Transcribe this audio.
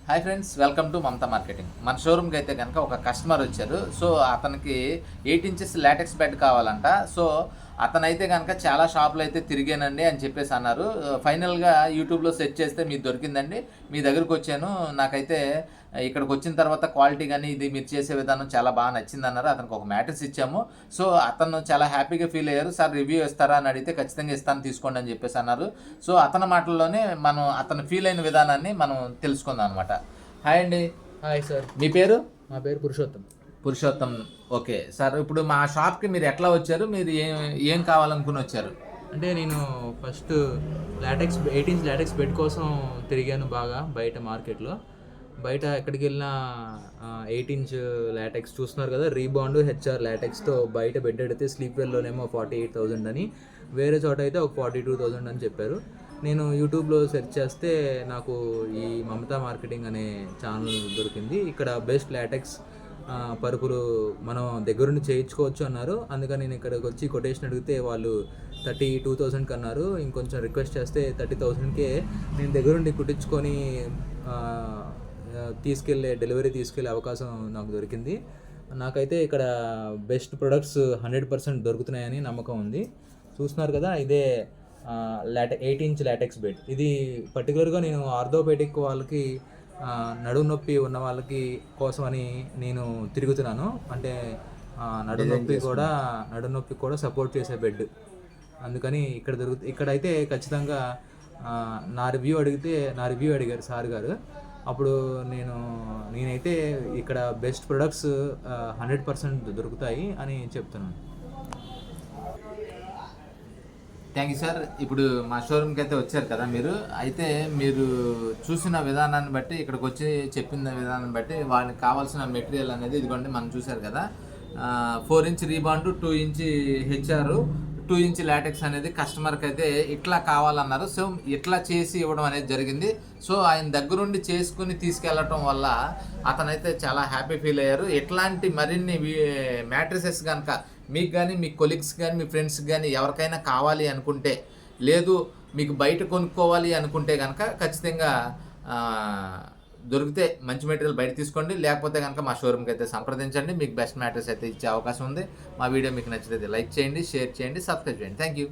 Hi friends, welcome to Mamata marketing. మన షోరూమ్కి అయితే కనుక ఒక కస్టమర్ వచ్చారు. సో అతనికి 8 ఇంచెస్ లాటెక్స్ బెడ్ కావాలంట. సో అతనైతే కనుక చాలా షాపులు అయితే తిరిగానండి అని చెప్పేసి అన్నారు. ఫైనల్గా యూట్యూబ్లో సెర్చ్ చేస్తే మీకు దొరికిందండి. మీ దగ్గరకు వచ్చాను. నాకైతే ఇక్కడికి వచ్చిన తర్వాత క్వాలిటీ కానీ ఇది మీరు చేసే విధానం చాలా బాగా నచ్చింది అన్నారు. అతనికి ఒక మ్యాట్రిక్స్ ఇచ్చాము. సో అతను చాలా హ్యాపీగా ఫీల్ అయ్యారు. సార్ రివ్యూ ఇస్తారా అని అడిగితే ఖచ్చితంగా ఇస్తాను, తీసుకోండి అని చెప్పేసి అన్నారు. సో అతని మాటల్లోనే మనం అతను ఫీల్ అయిన విధానాన్ని మనం తెలుసుకుందాం అనమాట. హాయ్ అండి. Hi sir. మీ పేరు? నా పేరు పురుషోత్తం. పురుషోత్తం. ఓకే సార్, ఇప్పుడు మా షాప్కి మీరు ఎట్లా వచ్చారు? మీరు ఏం కావాలనుకుని వచ్చారు? అంటే నేను ఫస్ట్ 8 ఇంచ్ లాటెక్స్ బెడ్ కోసం తిరిగాను బాగా బయట మార్కెట్లో. బయట ఎక్కడికి వెళ్ళినా 8 ఇంచ్ లాటెక్స్ చూస్తున్నారు కదా, రీబాండ్ హెచ్ఆర్ లాటెక్స్తో బయట బెడ్ అడిగితే స్లీప్ వెల్లోనేమో 48,000 అని, వేరే చోట అయితే ఒక 42,000 అని చెప్పారు. నేను యూట్యూబ్లో సెర్చ్ చేస్తే నాకు ఈ మమతా మార్కెటింగ్ అనే ఛానల్ దొరికింది. ఇక్కడ బెస్ట్ లాటెక్స్ పరుపులు మనం దగ్గరుండి చేయించుకోవచ్చు అన్నారు. అందుకని నేను ఇక్కడికి వచ్చి కొటేషన్ అడిగితే వాళ్ళు 32,000కి అన్నారు. ఇంకొంచెం రిక్వెస్ట్ చేస్తే 30,000కే నేను దగ్గరుండి కుట్టించుకొని డెలివరీ తీసుకెళ్ళే అవకాశం నాకు దొరికింది. నాకైతే ఇక్కడ బెస్ట్ ప్రొడక్ట్స్ 100% దొరుకుతున్నాయని నమ్మకం ఉంది. చూస్తున్నారు కదా, ఇదే 8 ఇంచ్ లాటెక్స్ బెడ్. ఇది పర్టికులర్గా నేను ఆర్థోపెడిక్ వాళ్ళకి, నడుము నొప్పి ఉన్న వాళ్ళకి కోసమని నేను తిరుగుతున్నాను. అంటే నడుము నొప్పి కూడా సపోర్ట్ చేసే బెడ్. అందుకని ఇక్కడైతే ఖచ్చితంగా నా రివ్యూ అడిగారు సార్ గారు. అప్పుడు నేనైతే ఇక్కడ బెస్ట్ ప్రొడక్ట్స్ 100% దొరుకుతాయి అని చెప్తున్నాను. Thank you sir. ఇప్పుడు మా షోరూమ్కి అయితే వచ్చారు కదా మీరు, అయితే మీరు చూసిన విధానాన్ని బట్టి, ఇక్కడికి వచ్చి చెప్పిన విధానాన్ని బట్టి వాళ్ళకి కావాల్సిన మెటీరియల్ అనేది ఇదిగోండి, మనం చూశారు కదా. 4 inch రీబాండ్, 2 inch HR, 2 inch LaTeX అనేది కస్టమర్కి అయితే ఇట్లా కావాలన్నారు. సో ఇట్లా చేసి ఇవ్వడం అనేది జరిగింది. సో ఆయన దగ్గరుండి చేసుకుని తీసుకెళ్ళటం వల్ల అతనైతే చాలా హ్యాపీ ఫీల్ అయ్యారు. ఇట్లాంటి మరిన్ని మ్యాట్రిసెస్ కనుక మీకు కానీ, మీ కొలీగ్స్ కానీ, మీ ఫ్రెండ్స్కి కానీ ఎవరికైనా కావాలి అనుకుంటే, లేదు మీకు బయట కొనుక్కోవాలి అనుకుంటే కనుక ఖచ్చితంగా దొరికితే మంచి మెటీరియల్ బయట తీసుకోండి. లేకపోతే కనుక మా షోరూమ్కి అయితే సంప్రదించండి. మీకు బెస్ట్ మ్యాట్రిక్స్ అయితే ఇచ్చే అవకాశం ఉంది. మా వీడియో మీకు నచ్చితే లైక్ చేయండి, షేర్ చేయండి, సబ్స్క్రైబ్ చేయండి. Thank you.